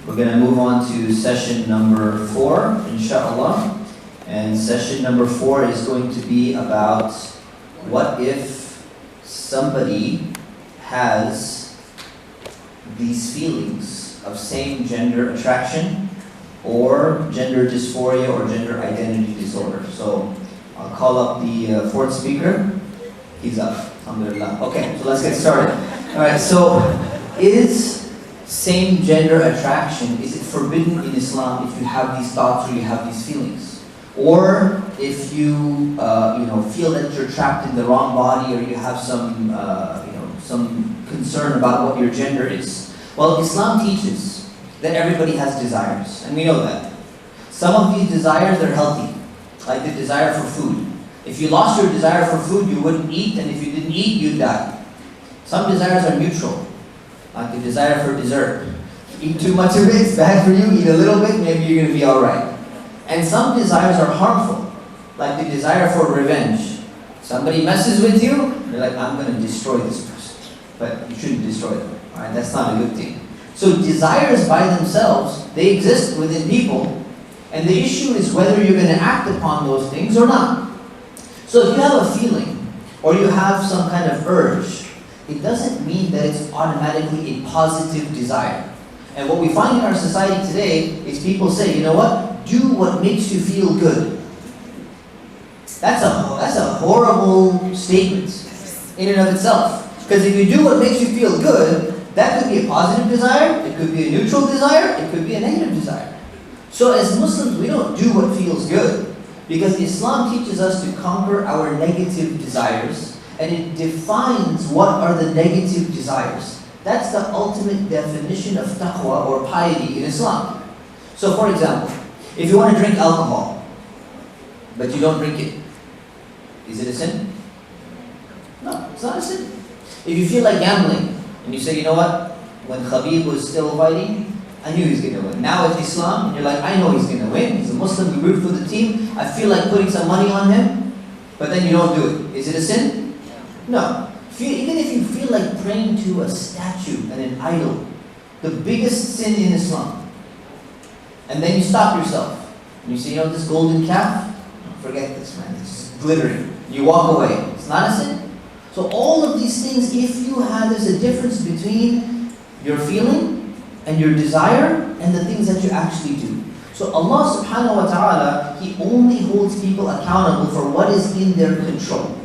We're going to move on to session number 4, inshallah. And session number 4 is going to be about what if somebody has these feelings of same gender attraction or gender dysphoria or gender identity disorder. So I'll call up the fourth speaker. He's up. Alhamdulillah. Okay, so let's get started. Alright, so is same gender attraction, is it forbidden in Islam if you have these thoughts or you have these feelings? Or if you feel that you're trapped in the wrong body or you have some concern about what your gender is? Well, Islam teaches that everybody has desires, and we know that. Some of these desires are healthy, like the desire for food. If you lost your desire for food, you wouldn't eat, and if you didn't eat, you'd die. Some desires are neutral, like the desire for dessert. Eat too much of it, it's bad for you. Eat a little bit, maybe you're going to be alright. And some desires are harmful, like the desire for revenge. Somebody messes with you, you're like, I'm going to destroy this person. But you shouldn't destroy them. Alright, that's not a good thing. So desires by themselves, they exist within people. And the issue is whether you're going to act upon those things or not. So if you have a feeling, or you have some kind of urge, it doesn't mean that it's automatically a positive desire. And what we find in our society today is people say, you know what? Do what makes you feel good. That's a horrible statement in and of itself. Because if you do what makes you feel good, that could be a positive desire, it could be a neutral desire, it could be a negative desire. So as Muslims, we don't do what feels good. Because Islam teaches us to conquer our negative desires, and it defines what are the negative desires. That's the ultimate definition of taqwa or piety in Islam. So for example, if you want to drink alcohol, but you don't drink it, is it a sin? No, it's not a sin. If you feel like gambling, and you say, you know what, when Khabib was still fighting, I knew he was going to win. Now with Islam, and you're like, I know he's going to win. He's a Muslim, we root for the team. I feel like putting some money on him, but then you don't do it. Is it a sin? No. Even if you feel like praying to a statue and an idol, the biggest sin in Islam, and then you stop yourself, and you say, you know, this golden calf, forget this, man, it's glittering. You walk away. It's not a sin. So all of these things, if you have, there's a difference between your feeling and your desire and the things that you actually do. So Allah subhanahu wa ta'ala, He only holds people accountable for what is in their control.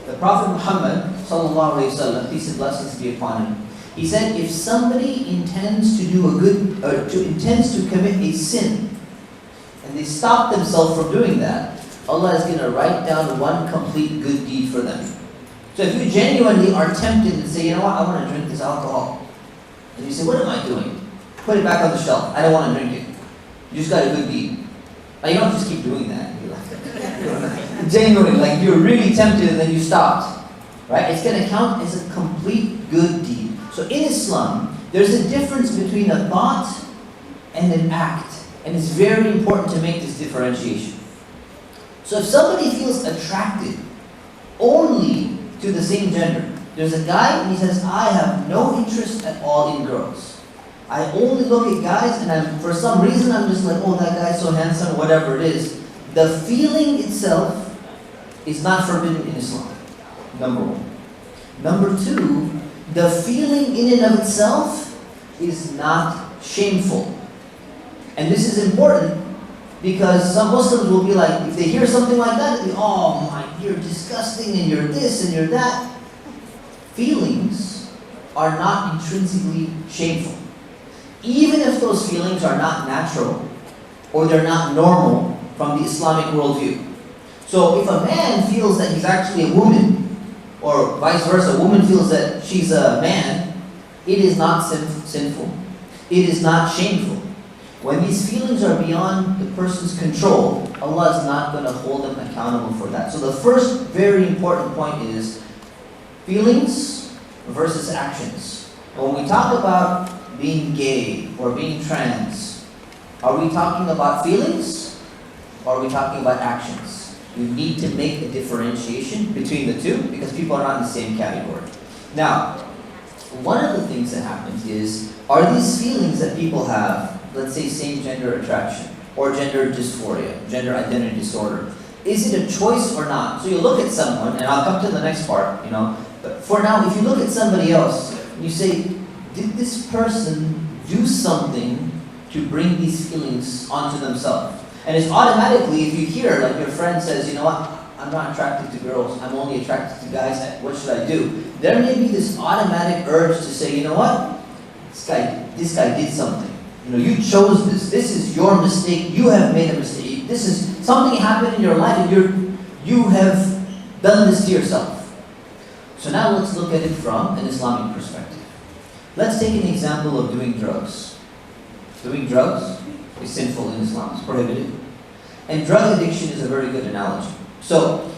The Prophet Muhammad sallallahu alayhi wa sallam, peace and blessings be upon him, he said, if somebody intends to do a good, intends to commit a sin, and they stop themselves from doing that, Allah is going to write down one complete good deed for them. So if you genuinely are tempted and say, you know what, I want to drink this alcohol, and you say, what am I doing? Put it back on the shelf. I don't want to drink it. You just got a good deed. Now you don't just keep doing that. Genuinely, like you're really tempted and then you stopped. Right? It's going to count as a complete good deed. So in Islam, there's a difference between a thought and an act. And it's very important to make this differentiation. So if somebody feels attracted only to the same gender, there's a guy and he says, I have no interest at all in girls. I only look at guys and for some reason I'm just like, oh, that guy's so handsome, whatever it is. The feeling itself is not forbidden in Islam, number one. Number two, the feeling in and of itself is not shameful. And this is important because some Muslims will be like, if they hear something like that, they'll be, oh my, you're disgusting and you're this and you're that. Feelings are not intrinsically shameful. Even if those feelings are not natural or they're not normal from the Islamic worldview. So if a man feels that he's actually a woman, or vice versa, a woman feels that she's a man, it is not sinful. It is not shameful. When these feelings are beyond the person's control, Allah is not going to hold them accountable for that. So the first very important point is feelings versus actions. When we talk about being gay or being trans, are we talking about feelings or are we talking about actions? We need to make a differentiation between the two because people are not in the same category. Now, one of the things that happens is, are these feelings that people have let's say, same-gender attraction, or gender dysphoria, gender identity disorder? Is it a choice or not? So you look at someone, and I'll come to the next part, but for now, if you look at somebody else, you say, did this person do something to bring these feelings onto themselves? And it's automatically, if you hear, like your friend says, you know what, I'm not attracted to girls, I'm only attracted to guys, what should I do? There may be this automatic urge to say, you know what, this guy did something. You chose this. This is your mistake. You have made a mistake. This is something happened in your life and you have done this to yourself. So now let's look at it from an Islamic perspective. Let's take an example of doing drugs. Doing drugs is sinful in Islam. It's prohibited. And drug addiction is a very good analogy. So,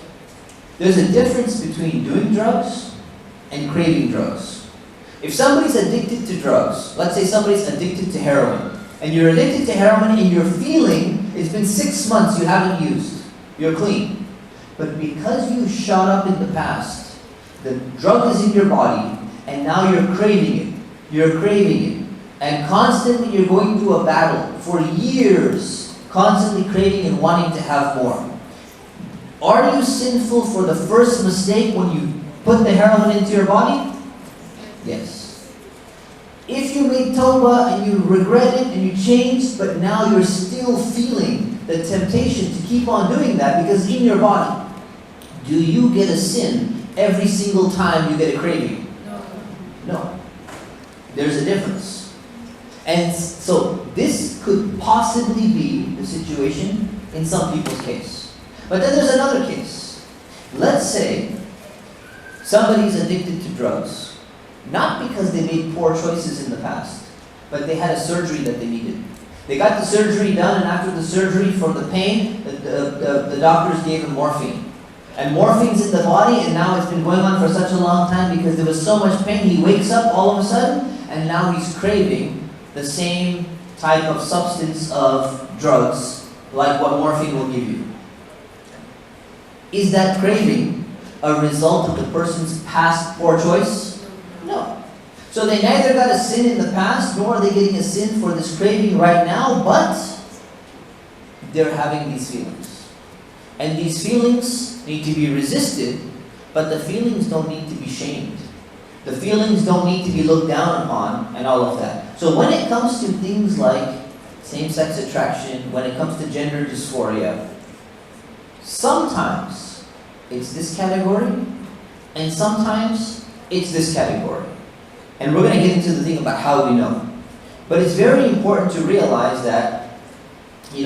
there's a difference between doing drugs and craving drugs. If somebody's addicted to drugs, let's say somebody's addicted to heroin, and you're addicted to heroin and you're feeling, it's been 6 months you haven't used, you're clean. But because you shot up in the past, the drug is in your body, and now you're craving it. You're craving it. And constantly you're going through a battle for years, constantly craving and wanting to have more. Are you sinful for the first mistake when you put the heroin into your body? Yes. If you made tawbah and you regret it and you changed, but now you're still feeling the temptation to keep on doing that because in your body, do you get a sin every single time you get a craving? No. There's a difference. And so this could possibly be the situation in some people's case. But then there's another case. Let's say somebody's addicted to drugs, not because they made poor choices in the past, but they had a surgery that they needed. They got the surgery done, and after the surgery, for the pain, the doctors gave him morphine. And morphine's in the body, and now it's been going on for such a long time because there was so much pain, he wakes up all of a sudden, and now he's craving the same type of substance of drugs, like what morphine will give you. Is that craving a result of the person's past poor choice? No. So they neither got a sin in the past, nor are they getting a sin for this craving right now, but they're having these feelings. And these feelings need to be resisted, but the feelings don't need to be shamed. The feelings don't need to be looked down upon and all of that. So when it comes to things like same-sex attraction, when it comes to gender dysphoria, sometimes it's this category, and sometimes it's this category. And we're going to get into the thing about how we know. But it's very important to realize that, you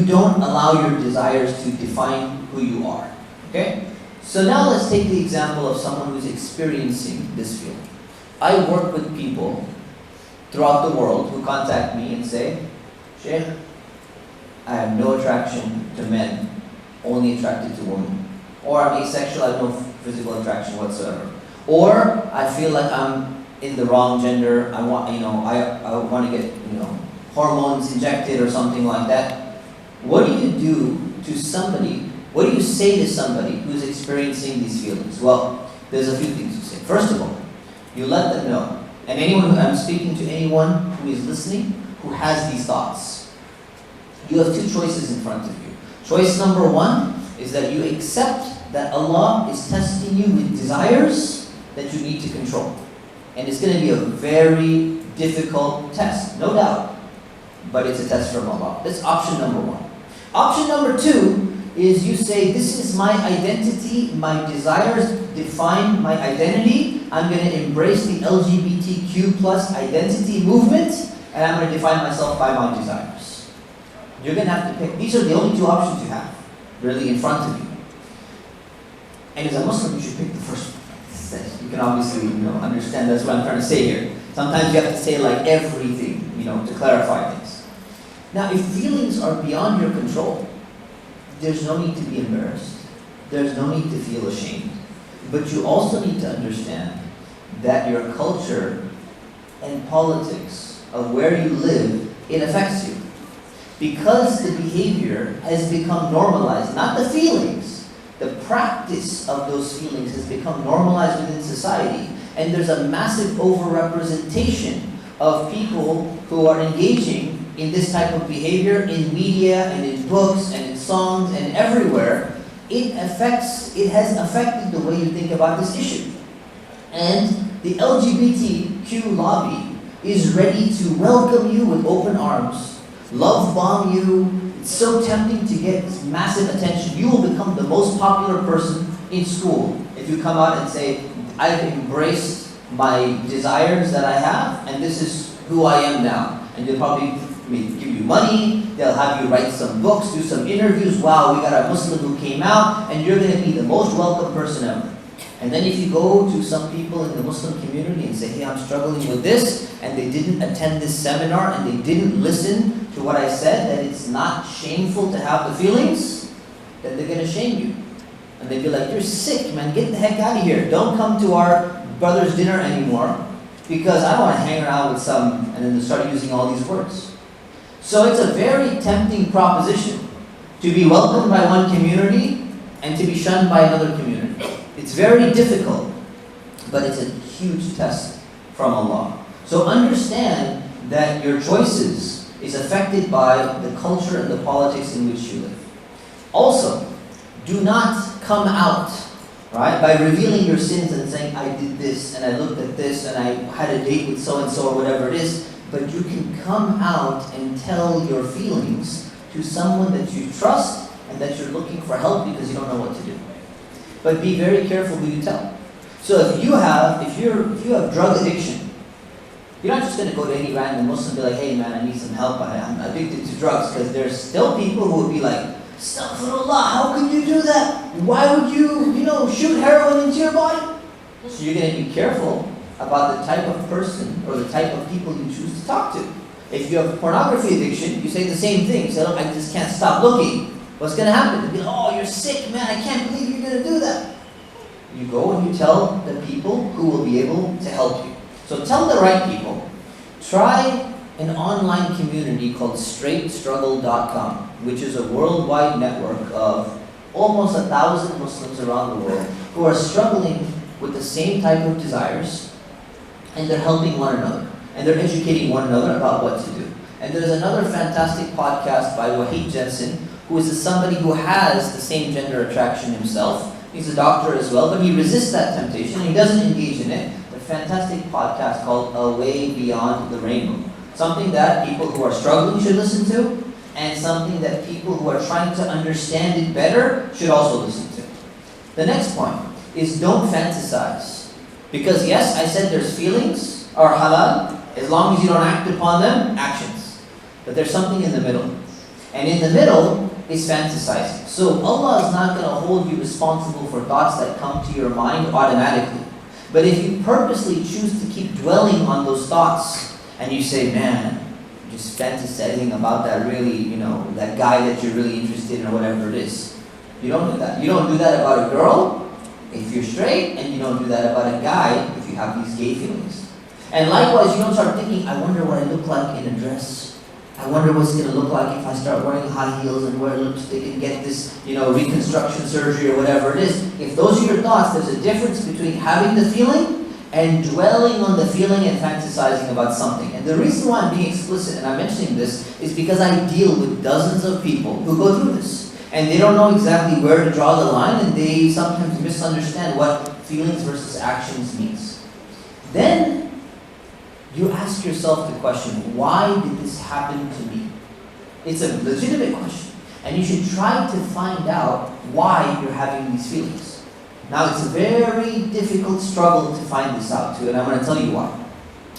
don't allow your desires to define who you are. Okay? So now let's take the example of someone who's experiencing this feeling. I work with people throughout the world who contact me and say, Sheikh, I have no attraction to men, only attracted to women. Or I'm asexual, I have no physical attraction whatsoever. Or I feel like I'm in the wrong gender, I want to get, hormones injected or something like that. What do you do to somebody, what do you say to somebody who's experiencing these feelings? Well, there's a few things to say. First of all, you let them know. And I'm speaking to anyone who is listening who has these thoughts. You have two choices in front of you. Choice number one is that you accept that Allah is testing you with desires that you need to control. And it's going to be a very difficult test, no doubt. But it's a test from Allah. That's option number one. Option number two is you say, this is my identity, my desires define my identity. I'm going to embrace the LGBTQ plus identity movement, and I'm going to define myself by my desires. You're going to have to pick. These are the only two options you have, really, in front of you. And as a Muslim, you should pick the first one. You can obviously, understand that's what I'm trying to say here. Sometimes you have to say like everything, to clarify things. Now, if feelings are beyond your control, there's no need to be embarrassed. There's no need to feel ashamed. But you also need to understand that your culture and politics of where you live, it affects you. Because the behavior has become normalized, not the feelings, the practice of those feelings has become normalized within society. And there's a massive overrepresentation of people who are engaging in this type of behavior in media and in books and in songs and everywhere, it has affected the way you think about this issue. And the LGBTQ lobby is ready to welcome you with open arms, love bomb you. It's so tempting to get massive attention. You will become the most popular person in school if you come out and say, I've embraced my desires that I have, and this is who I am now. And they'll probably give you money, they'll have you write some books, do some interviews. Wow, we got a Muslim who came out, and you're going to be the most welcome person ever. And then if you go to some people in the Muslim community and say, hey, I'm struggling with this, and they didn't attend this seminar, and they didn't listen to what I said, that it's not shameful to have the feelings, then they're going to shame you. And they'd be like, you're sick, man, get the heck out of here. Don't come to our brother's dinner anymore, because I don't want to hang around with some, and then they start using all these words. So it's a very tempting proposition to be welcomed by one community and to be shunned by another community. It's very difficult, but it's a huge test from Allah. So understand that your choices is affected by the culture and the politics in which you live. Also, do not come out, right, by revealing your sins and saying, I did this, and I looked at this, and I had a date with so-and-so, or whatever it is. But you can come out and tell your feelings to someone that you trust and that you're looking for help because you don't know what to do. But be very careful who you tell. So if you have drug addiction, you're not just going to go to any random Muslim and be like, hey man, I need some help, I'm addicted to drugs, because there's still people who would be like, Astaghfirullah, how could you do that? Why would you, shoot heroin into your body? So you're going to be careful about the type of person or the type of people you choose to talk to. If you have pornography addiction, you say the same thing. You say, look, I just can't stop looking. What's going to happen? They'll be like, oh, you're sick, man, I can't believe you're going to do that. You go and you tell the people who will be able to help you. So tell the right people. Try an online community called straightstruggle.com, which is a worldwide network of almost 1,000 Muslims around the world who are struggling with the same type of desires, and they're helping one another, and they're educating one another about what to do. And there's another fantastic podcast by Wahid Jensen, who is somebody who has the same gender attraction himself. He's a doctor as well, but he resists that temptation. He doesn't engage in it. A fantastic podcast called A Way Beyond the Rainbow. Something that people who are struggling should listen to, and something that people who are trying to understand it better should also listen to. The next point is don't fantasize. Because yes, I said there's feelings are halal, as long as you don't act upon them, actions. But there's something in the middle. And in the middle is fantasizing. So Allah is not going to hold you responsible for thoughts that come to your mind automatically. But if you purposely choose to keep dwelling on those thoughts, and you say, man, just fantasizing about that really, that guy that you're really interested in or whatever it is. You don't do that. You don't do that about a girl if you're straight, and you don't do that about a guy if you have these gay feelings. And likewise, you don't start thinking, I wonder what I look like in a dress. I wonder what's going to look like if I start wearing high heels and wear lipstick and get this, reconstruction surgery or whatever it is. If those are your thoughts, there's a difference between having the feeling and dwelling on the feeling and fantasizing about something. And the reason why I'm being explicit and I'm mentioning this is because I deal with dozens of people who go through this. And they don't know exactly where to draw the line, and they sometimes misunderstand what feelings versus actions means. Then you ask yourself the question, why did this happen to me? It's a legitimate question. And you should try to find out why you're having these feelings. Now, it's a very difficult struggle to find this out too, and I'm going to tell you why.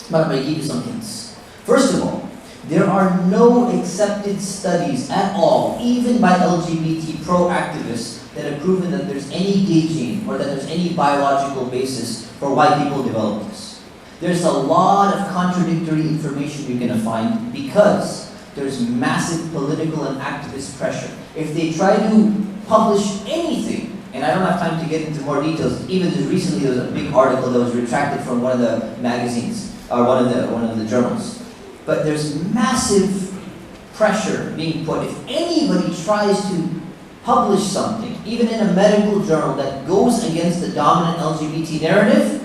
But I'm going to give you some hints. First of all, there are no accepted studies at all, even by LGBT pro-activists, that have proven that there's any gay gene or that there's any biological basis for why people develop this. There's a lot of contradictory information you're going to find because there's massive political and activist pressure. If they try to publish anything, and I don't have time to get into more details, even just recently there was a big article that was retracted from one of the magazines, or one of the journals. But there's massive pressure being put. If anybody tries to publish something, even in a medical journal, that goes against the dominant LGBT narrative,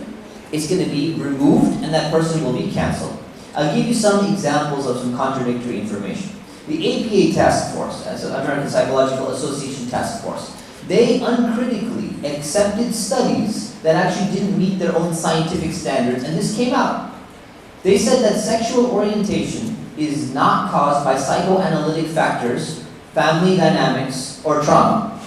it's going to be removed and that person will be canceled. I'll give you some examples of some contradictory information. The APA Task Force, as the American Psychological Association Task Force, they uncritically accepted studies that actually didn't meet their own scientific standards, and this came out. They said that sexual orientation is not caused by psychoanalytic factors, family dynamics, or trauma.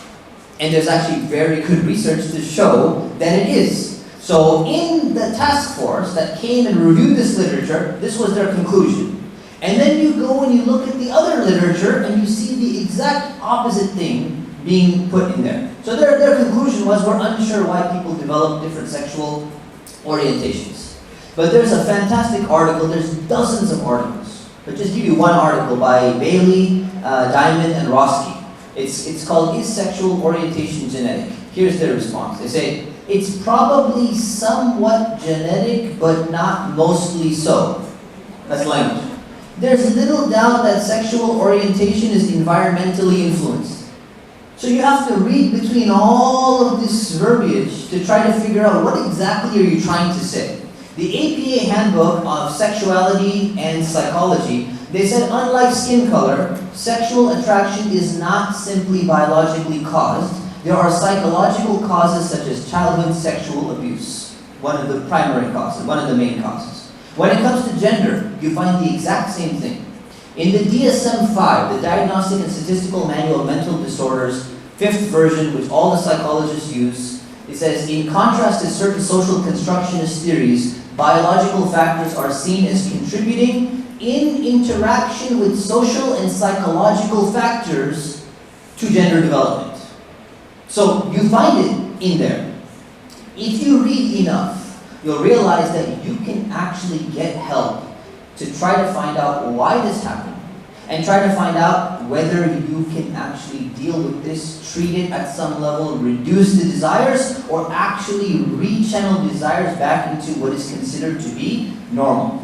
And there's actually very good research to show that it is. So in the task force that came and reviewed this literature, this was their conclusion. And then you go and you look at the other literature and you see the exact opposite thing being put in there. So their conclusion was, we're unsure why people develop different sexual orientations. But there's a fantastic article, there's dozens of articles. But just give you one article by Bailey, Diamond, and Roski. It's called, Is Sexual Orientation Genetic? Here's their response. They say, it's probably somewhat genetic, but not mostly so. That's language. There's little doubt that sexual orientation is environmentally influenced. So you have to read between all of this verbiage to try to figure out what exactly are you trying to say. The APA Handbook of Sexuality and Psychology, they said, unlike skin color, sexual attraction is not simply biologically caused. There are psychological causes such as childhood sexual abuse, one of the primary causes, one of the main causes. When it comes to gender, you find the exact same thing. In the DSM-5, the Diagnostic and Statistical Manual of Mental Disorders, 5th version, which all the psychologists use, it says, in contrast to certain social constructionist theories, biological factors are seen as contributing in interaction with social and psychological factors to gender development. So you find it in there. If you read enough, you'll realize that you can actually get help to try to find out why this happened and try to find out whether you can actually deal with this, treat it at some level, reduce the desires, or actually rechannel desires back into what is considered to be normal.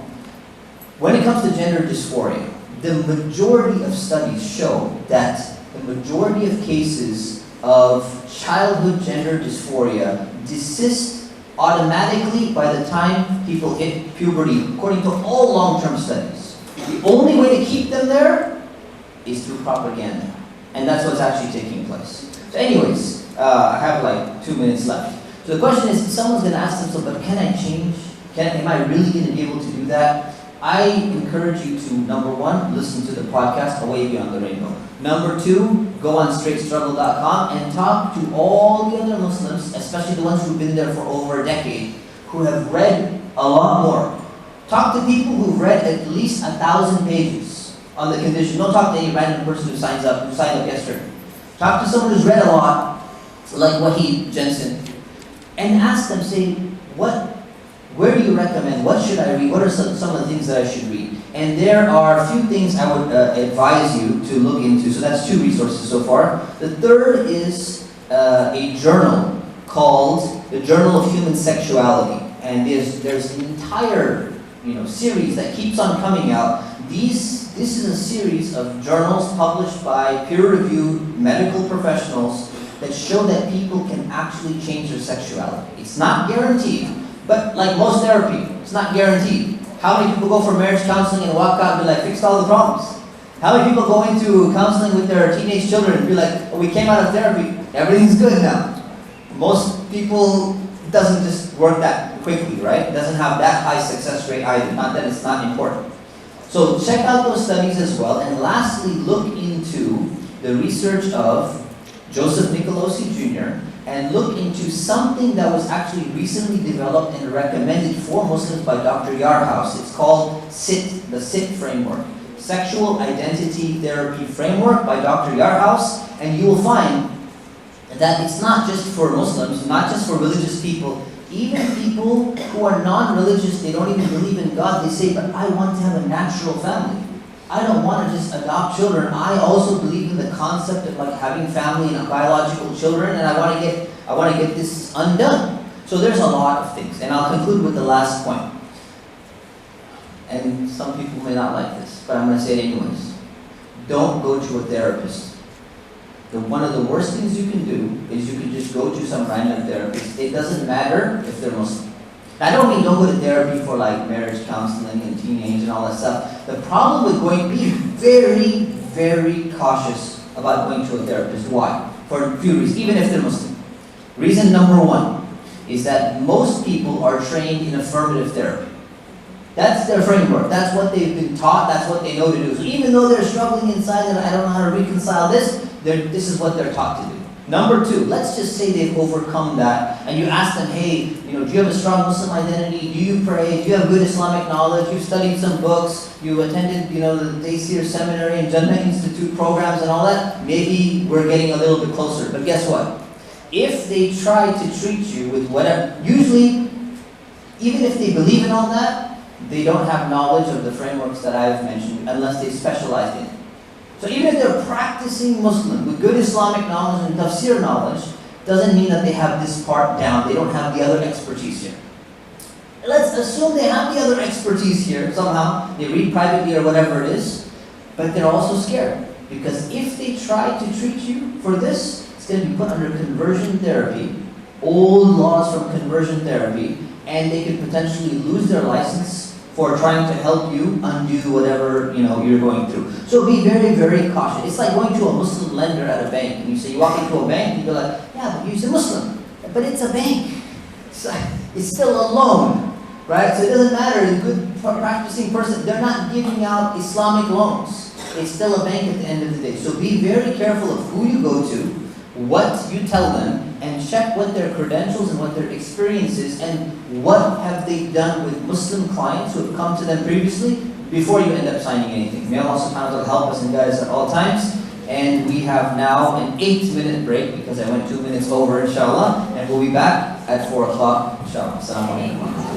When it comes to gender dysphoria, the majority of studies show that the majority of cases of childhood gender dysphoria desist automatically by the time people hit puberty, according to all long-term studies. The only way to keep them there is through propaganda. And that's what's actually taking place. So anyways, I have like 2 minutes left. So the question is, someone's going to ask themselves, but can I change? Am I really going to be able to do that? I encourage you to, number one, listen to the podcast, Away Beyond the Rainbow. Number two, go on straightstruggle.com and talk to all the other Muslims, especially the ones who've been there for over a decade, who have read a lot more. Talk to people who've read at least 1,000 pages on the condition. Don't talk to any random person who signed up yesterday. Talk to someone who's read a lot, like Wahid Jensen, and ask them, say, where do you recommend? What should I read? What are some of the things that I should read? And there are a few things I would advise you to look into. So that's 2 resources so far. The third is a journal called the Journal of Human Sexuality. And there's an entire series that keeps on coming out. This is a series of journals published by peer-reviewed medical professionals that show that people can actually change their sexuality. It's not guaranteed. But like most therapy, it's not guaranteed. How many people go for marriage counseling and walk out and be like, fixed all the problems? How many people go into counseling with their teenage children and be like, we came out of therapy, everything's good now? Most people, it doesn't just work that quickly, right? It doesn't have that high success rate either, not that it's not important. So check out those studies as well. And lastly, look into the research of Joseph Nicolosi Jr., and look into something that was actually recently developed and recommended for Muslims by Dr. Yarhouse. It's called SIT, the SIT framework, Sexual Identity Therapy Framework by Dr. Yarhouse, and you will find that it's not just for Muslims, not just for religious people, even people who are non-religious, they don't even believe in God, they say, but I want to have a natural family. I don't want to just adopt children. I also believe in the concept of like having family and biological children, and I want to get this undone. So there's a lot of things, and I'll conclude with the last point. And some people may not like this, but I'm going to say it anyways. Don't go to a therapist. One of the worst things you can do is you can just go to some random therapist. It doesn't matter if they're Muslim. I don't mean don't go to therapy for like marriage counseling and teenage and all that stuff. The problem with going, be very, very cautious about going to a therapist. Why? For a few reasons, even if they're Muslim. Reason number one is that most people are trained in affirmative therapy. That's their framework. That's what they've been taught. That's what they know to do. So even though they're struggling inside and I don't know how to reconcile this, this is what they're taught to do. Number two, let's just say they've overcome that and you ask them, hey, do you have a strong Muslim identity? Do you pray? Do you have good Islamic knowledge? You've studied some books. You attended, the Taysir Seminary and Jannah Institute programs and all that. Maybe we're getting a little bit closer. But guess what? If they try to treat you with whatever, usually, even if they believe in all that, they don't have knowledge of the frameworks that I've mentioned unless they specialize in it. So even if they're practicing Muslim with good Islamic knowledge and tafsir knowledge, doesn't mean that they have this part down. They don't have the other expertise here. Let's assume they have the other expertise here somehow. They read privately or whatever it is, but they're also scared. Because if they try to treat you for this, it's going to be put under conversion therapy, old laws from conversion therapy, and they could potentially lose their license for trying to help you undo whatever you're going through. So be very, very cautious. It's like going to a Muslim lender at a bank, and you say you walk into a bank, and you're like, yeah, but you're a Muslim, but it's a bank. It's still a loan, right? So it doesn't matter. A good practicing person, they're not giving out Islamic loans. It's still a bank at the end of the day. So be very careful of who you go to, what you tell them, and check what their credentials and what their experience is, and what have they done with Muslim clients who have come to them previously before you end up signing anything. May Allah subhanahu wa ta'ala help us and guide us at all times. And we have now an 8-minute break because I went 2 minutes over, inshallah, and we'll be back at 4 o'clock, inshallah. Assalamu alaikum.